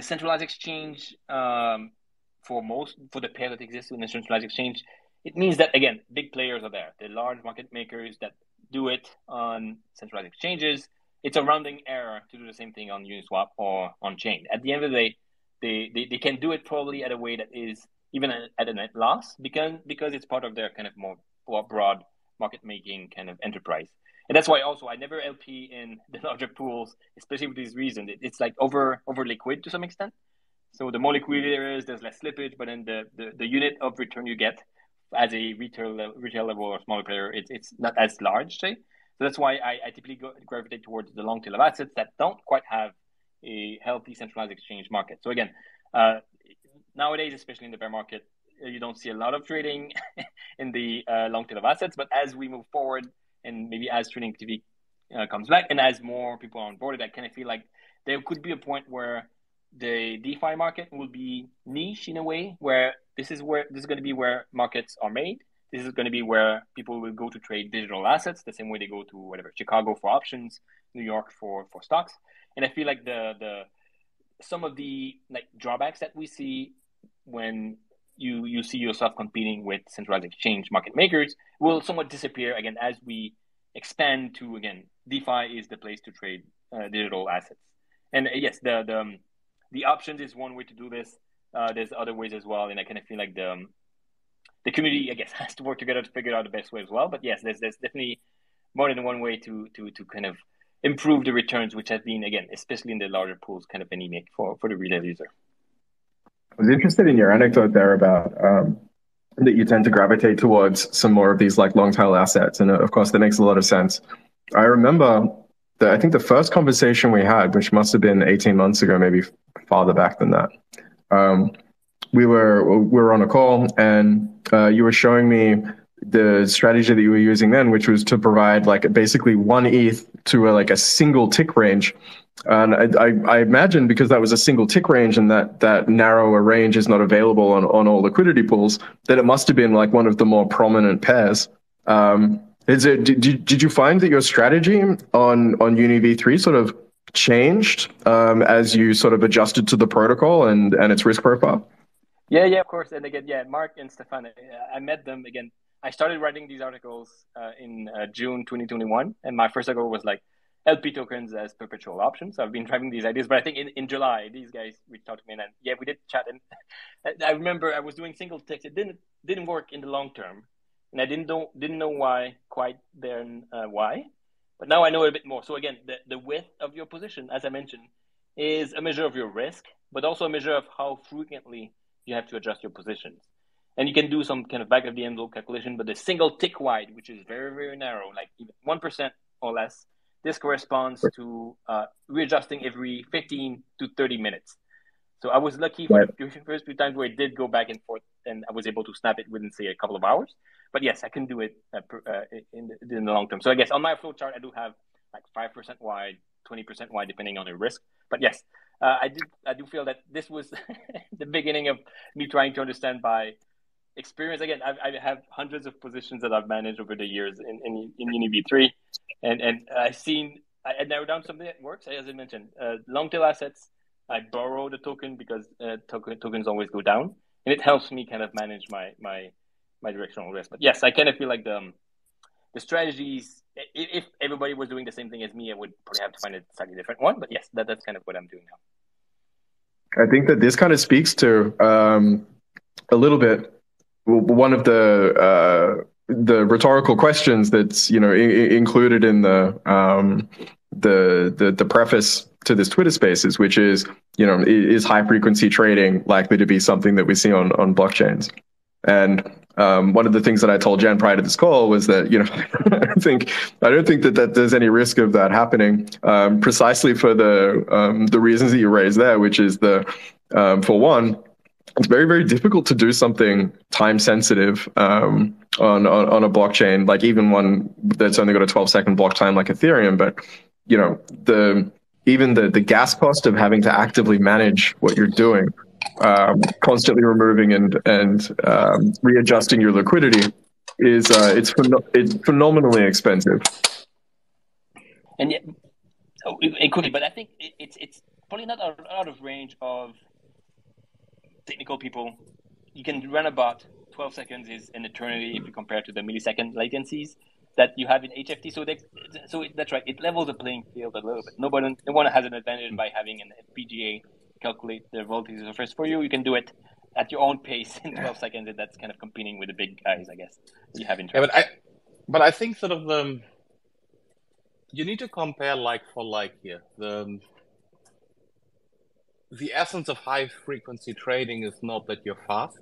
centralized exchange, for the pair that exists in the centralized exchange, it means that, again, big players are there. The large market makers that do it on centralized exchanges. It's a rounding error to do the same thing on Uniswap or on chain. At the end of the day, they can do it probably at a way that is even at a net loss because it's part of their kind of more broad market making kind of enterprise. And that's why also I never LP in the larger pools, especially for this reason. It's like over liquid to some extent. So the more liquidity there is, there's less slippage, but then the unit of return you get as a retail level or smaller player, it's not as large, say. So that's why I typically gravitate towards the long tail of assets that don't quite have a healthy centralized exchange market. So again, nowadays, especially in the bear market, you don't see a lot of trading in the long tail of assets. But as we move forward, and maybe as trading activity comes back, and as more people are on board, I kind of feel like there could be a point where the DeFi market will be niche in a way, where this is going to be where markets are made. This is going to be where people will go to trade digital assets, the same way they go to whatever, Chicago for options, New York for stocks. And I feel like some of the drawbacks that we see when you see yourself competing with centralized exchange market makers will somewhat disappear again as we expand to, again, DeFi is the place to trade digital assets. And yes, the options is one way to do this. There's other ways as well, and I kind of feel like the community, I guess, has to work together to figure out the best way as well. But yes, there's definitely more than one way to kind of improve the returns, which has been, again, especially in the larger pools, kind of anemic for the retail user. I was interested in your anecdote there about that you tend to gravitate towards some more of these long tail assets. And of course, that makes a lot of sense. I remember that I think the first conversation we had, which must have been 18 months ago, maybe farther back than that, we were on a call, and you were showing me the strategy that you were using then, which was to provide basically one ETH to a single tick range. And I imagine because that was a single tick range and that narrower range is not available on all liquidity pools, that it must have been one of the more prominent pairs. Did you find that your strategy on UniV3 sort of changed as you sort of adjusted to the protocol and its risk profile? Yeah, of course. And again, Mark and Stefan, I met them again. I started writing these articles in June 2021, and my first article was like LP tokens as perpetual options. So I've been driving these ideas, but I think in July, these guys reached out to me, and yeah, we did chat. And I remember I was doing single ticks. It didn't work in the long term, and I didn't know why quite then why, but now I know a bit more. So again, the width of your position, as I mentioned, is a measure of your risk, but also a measure of how frequently you have to adjust your positions. And you can do some kind of back of the envelope calculation, but the single tick wide, which is very, very narrow, like even 1% or less, this corresponds to readjusting every 15 to 30 minutes. So I was lucky for the first few times where it did go back and forth, and I was able to snap it within, say, a couple of hours. But yes, I can do it in the long term. So I guess on my flow chart, I do have like 5% wide, 20% wide, depending on the risk. But yes, I do feel that this was the beginning of me trying to understand by experience. Again, I have hundreds of positions that I've managed over the years in UniV3, and I narrowed down something that works. As I mentioned, long tail assets, I borrow the token because tokens always go down, and it helps me kind of manage my directional risk. But yes, I kind of feel like the strategies, if everybody was doing the same thing as me, I would probably have to find a slightly different one. But yes, that's kind of what I'm doing now. I think that this kind of speaks to a little bit one of the rhetorical questions that's included in the preface to this Twitter Spaces, which is is high frequency trading likely to be something that we see on blockchains? And one of the things that I told Jen prior to this call was that I don't think that there's any risk of that happening, precisely for the reasons that you raised there, which is for one, it's very, very difficult to do something time sensitive on a blockchain, like even one that's only got a 12-second block time like Ethereum. But even the gas cost of having to actively manage what you're doing, constantly removing and readjusting your liquidity is it's phenomenally expensive. And yet, it could be, but I think it's probably not out of range of technical people. You can run about 12 seconds is an eternity if you compare to the millisecond latencies that you have in HFT. So that's right. It levels the playing field a little bit. No one has an advantage by having an FPGA calculate the voltages of first for you. You can do it at your own pace in 12 seconds, and that's kind of competing with the big guys, I guess, you have in terms. Yeah, but I think sort of you need to compare like for like here. The essence of high frequency trading is not that you're fast,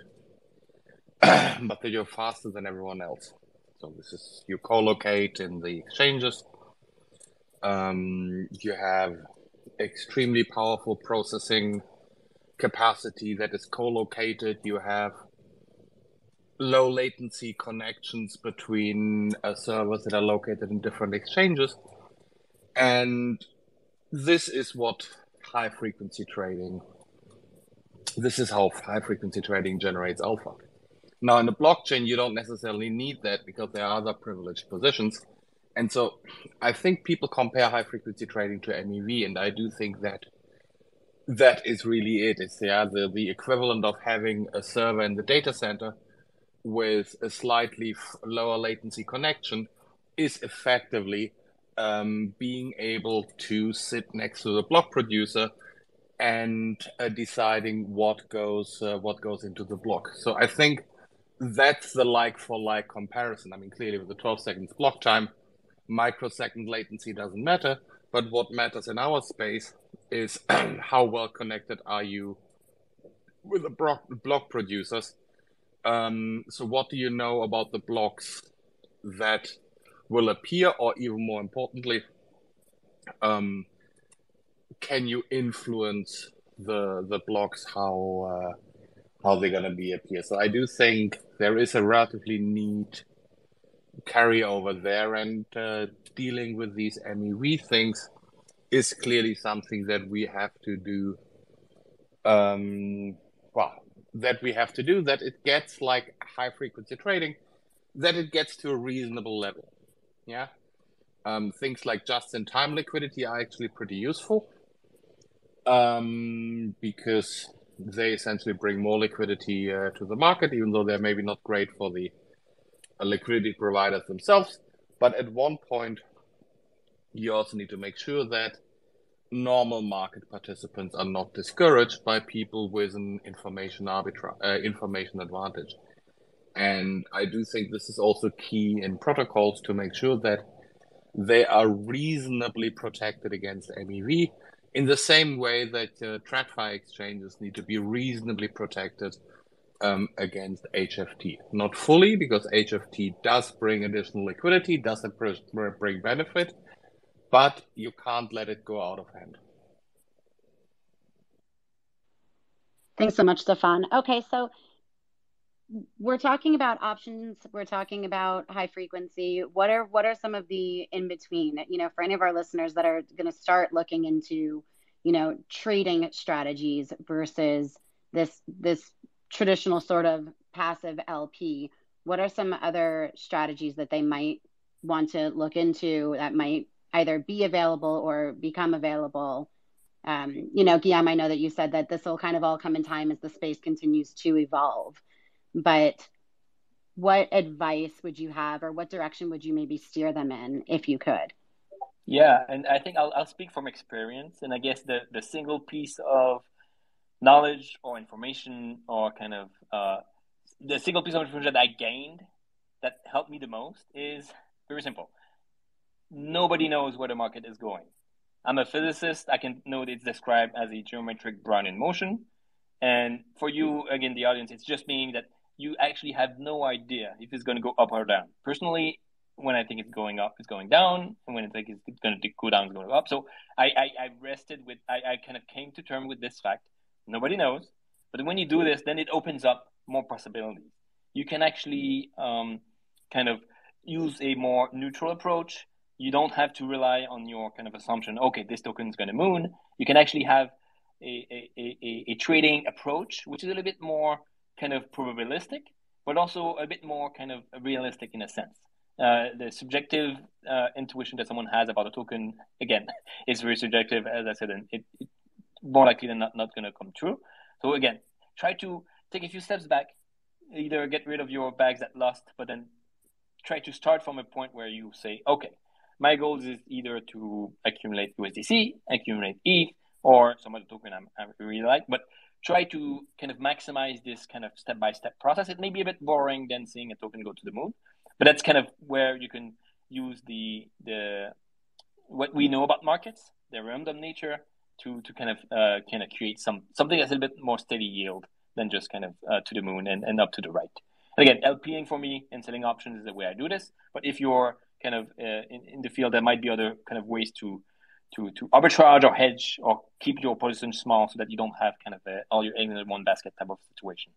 but that you're faster than everyone else. So this is, you co-locate in the exchanges. You have extremely powerful processing capacity that is co-located. You have low latency connections between servers that are located in different exchanges. And this is what high frequency trading, this is how high frequency trading generates alpha. Now in the blockchain, you don't necessarily need that because there are other privileged positions. And so I think people compare high frequency trading to MEV, and I do think that that is really it. It's the equivalent of having a server in the data center with a slightly lower latency connection is effectively being able to sit next to the block producer and deciding what goes into the block. So I think that's the like-for-like comparison. I mean, clearly with the 12 seconds block time, microsecond latency doesn't matter, but what matters in our space is how well connected are you with the block producers. So what do you know about the blocks that will appear, or even more importantly, can you influence the blocks how they're going to appear? So I do think there is a relatively neat carryover there, and dealing with these MEV things is clearly something that we have to do. That it gets like high frequency trading, that it gets to a reasonable level. Yeah. Things like just-in-time liquidity are actually pretty useful because they essentially bring more liquidity to the market, even though they're maybe not great for the liquidity providers themselves. But at one point, you also need to make sure that normal market participants are not discouraged by people with an information advantage. And I do think this is also key in protocols to make sure that they are reasonably protected against MEV, in the same way that TradFi exchanges need to be reasonably protected against HFT. Not fully, because HFT does bring additional liquidity, does bring benefit, but you can't let it go out of hand. Thanks so much, Stefan. Okay, so we're talking about options. We're talking about high frequency. What are some of the in between? For any of our listeners that are going to start looking into, trading strategies versus this traditional sort of passive LP. What are some other strategies that they might want to look into that might either be available or become available? Guillaume, I know that you said that this will kind of all come in time as the space continues to evolve. But what advice would you have, or what direction would you maybe steer them in if you could? Yeah, and I think I'll speak from experience. And I guess the single piece of knowledge or information, or kind of the single piece of information that I gained that helped me the most is very simple. Nobody knows where the market is going. I'm a physicist. I can know that it's described as a geometric Brownian motion. And for you, again, the audience, it's just meaning that you actually have no idea if it's going to go up or down. Personally, when I think it's going up, it's going down. And when I think it's going to go down, it's going to go up. So I kind of came to terms with this fact. Nobody knows. But when you do this, then it opens up more possibilities. You can actually kind of use a more neutral approach. You don't have to rely on your kind of assumption, okay, this token is going to moon. You can actually have a trading approach, which is a little bit more kind of probabilistic, but also a bit more kind of realistic in a sense. The subjective intuition that someone has about a token, again, is very subjective, as I said, and it more likely than not going to come true. So again, try to take a few steps back, either get rid of your bags that lost, but then try to start from a point where you say, okay, my goal is either to accumulate USDC, accumulate ETH, or some other token I really like, but try to kind of maximize this kind of step-by-step process. It may be a bit boring than seeing a token go to the moon, but that's kind of where you can use the what we know about markets, their random nature, to kind of create something that's a little bit more steady yield than just kind of to the moon and up to the right. And again, LPing for me and selling options is the way I do this. But if you're kind of in the field, there might be other kind of ways to arbitrage or hedge or keep your position small so that you don't have kind of all your eggs in one basket type of situation.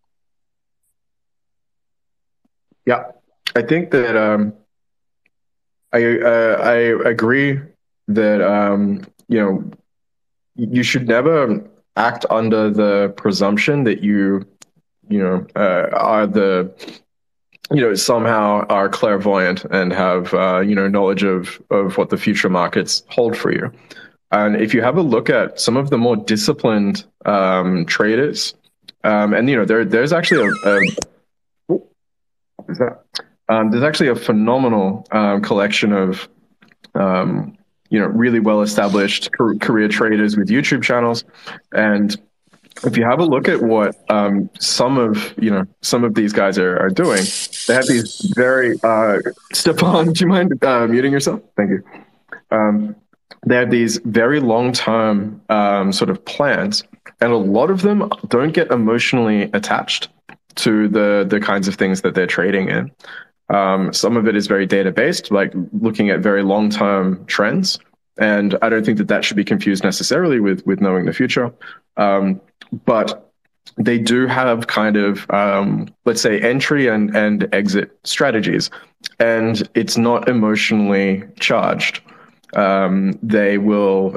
Yeah, I think that I agree that you should never act under the presumption that you are somehow are clairvoyant and have knowledge of what the future markets hold for you. And if you have a look at some of the more disciplined traders, and there's actually there's actually a phenomenal collection of really well established career traders with YouTube channels. And if you have a look at what some of these guys are doing, they have these very Stefan, do you mind muting yourself? Thank you. They have these very long-term sort of plans, and a lot of them don't get emotionally attached to the kinds of things that they're trading in. Some of it is very data-based, like looking at very long-term trends, and I don't think that should be confused necessarily with knowing the future. But they do have kind of, let's say, entry and exit strategies, and it's not emotionally charged. They will,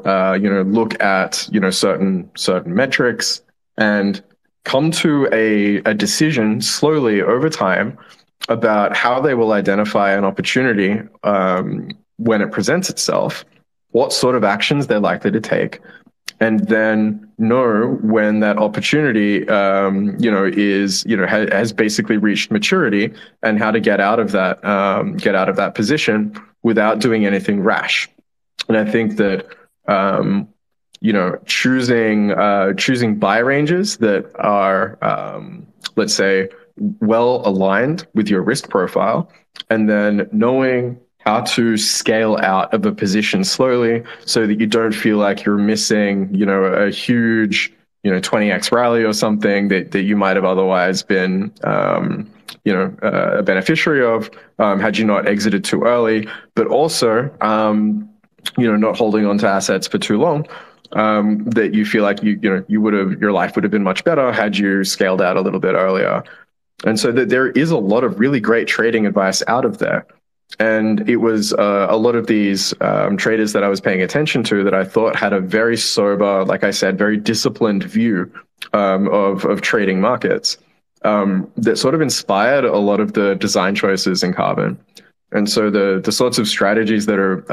look at, certain metrics and come to a decision slowly over time about how they will identify an opportunity when it presents itself, what sort of actions they're likely to take, and then know when that opportunity, has basically reached maturity, and how to get out of that position without doing anything rash. And I think that, choosing buy ranges that are, let's say, well aligned with your risk profile, and then knowing how to scale out of a position slowly so that you don't feel like you're missing, a huge, 20x rally or something that you might have otherwise been, a beneficiary of, had you not exited too early, but also, not holding on to assets for too long. That you feel like your life would have been much better had you scaled out a little bit earlier. And so that there is a lot of really great trading advice out of there. And it was a lot of these traders that I was paying attention to that I thought had a very sober, like I said, very disciplined view of trading markets, that sort of inspired a lot of the design choices in Carbon. And so the sorts of strategies that are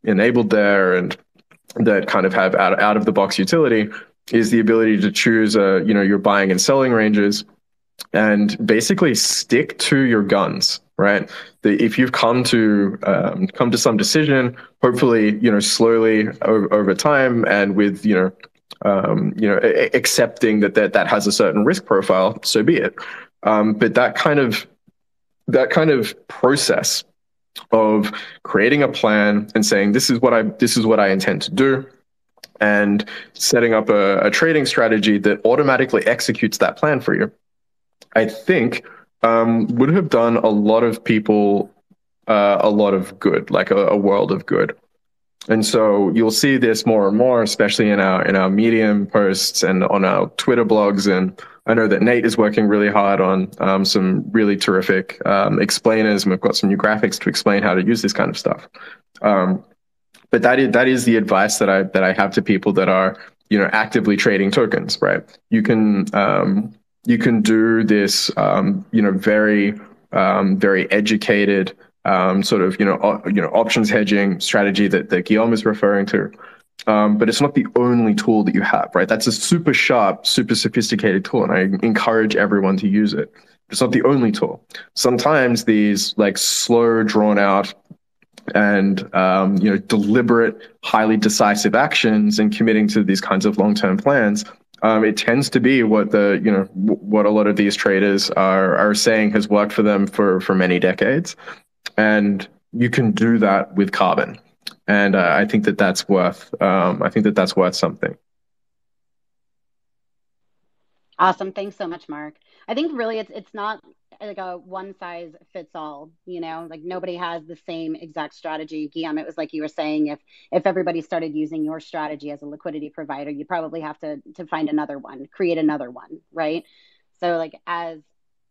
enabled there and that kind of have out of the box utility is the ability to choose your buying and selling ranges and basically stick to your guns, right? If you've come to some decision, hopefully, slowly over time, and with accepting that has a certain risk profile, so be it. But that kind of process of creating a plan and saying this is what I intend to do, and setting up a trading strategy that automatically executes that plan for you, I think would have done a lot of people a lot of good, like a world of good. And so you'll see this more and more, especially in our Medium posts and on our Twitter blogs. And I know that Nate is working really hard on some really terrific explainers, and we've got some new graphics to explain how to use this kind of stuff. But that is the advice that I have to people that are actively trading tokens, right? You can do this very very educated sort of options hedging strategy that Guillaume is referring to. But it's not the only tool that you have, right? That's a super sharp, super sophisticated tool, and I encourage everyone to use it. It's not the only tool. Sometimes these like slow, drawn out, and deliberate, highly decisive actions and committing to these kinds of long-term plans, it tends to be what what a lot of these traders are saying has worked for them for many decades. And you can do that with Carbon, and I think that's worth something. Awesome, thanks so much, Mark. I think really it's not like a one size fits all. Like nobody has the same exact strategy. Guillaume, it was like you were saying, if everybody started using your strategy as a liquidity provider, you probably have to find another one, create another one, right? So like as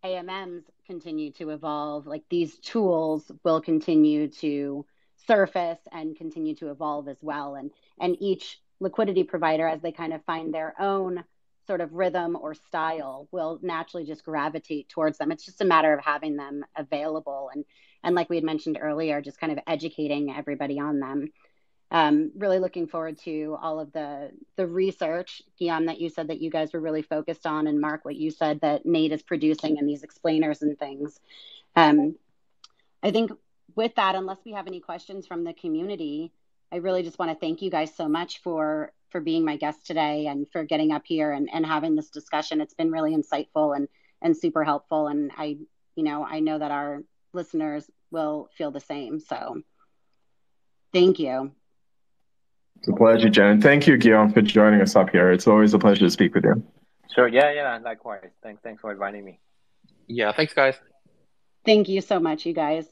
AMMs continue to evolve, like these tools will continue to surface and continue to evolve as well. And each liquidity provider, as they kind of find their own sort of rhythm or style, will naturally just gravitate towards them. It's just a matter of having them available. And like we had mentioned earlier, just kind of educating everybody on them. Really looking forward to all of the research, Guillaume, that you said that you guys were really focused on, and Mark, what you said that Nate is producing and these explainers and things. I think with that, unless we have any questions from the community, I really just want to thank you guys so much for being my guest today and for getting up here and having this discussion. It's been really insightful and super helpful. And I know that our listeners will feel the same. So thank you. It's a pleasure, Jen. Thank you, Guillaume, for joining us up here. It's always a pleasure to speak with you. Sure. Yeah. Likewise. Thanks for inviting me. Yeah. Thanks, guys. Thank you so much, you guys.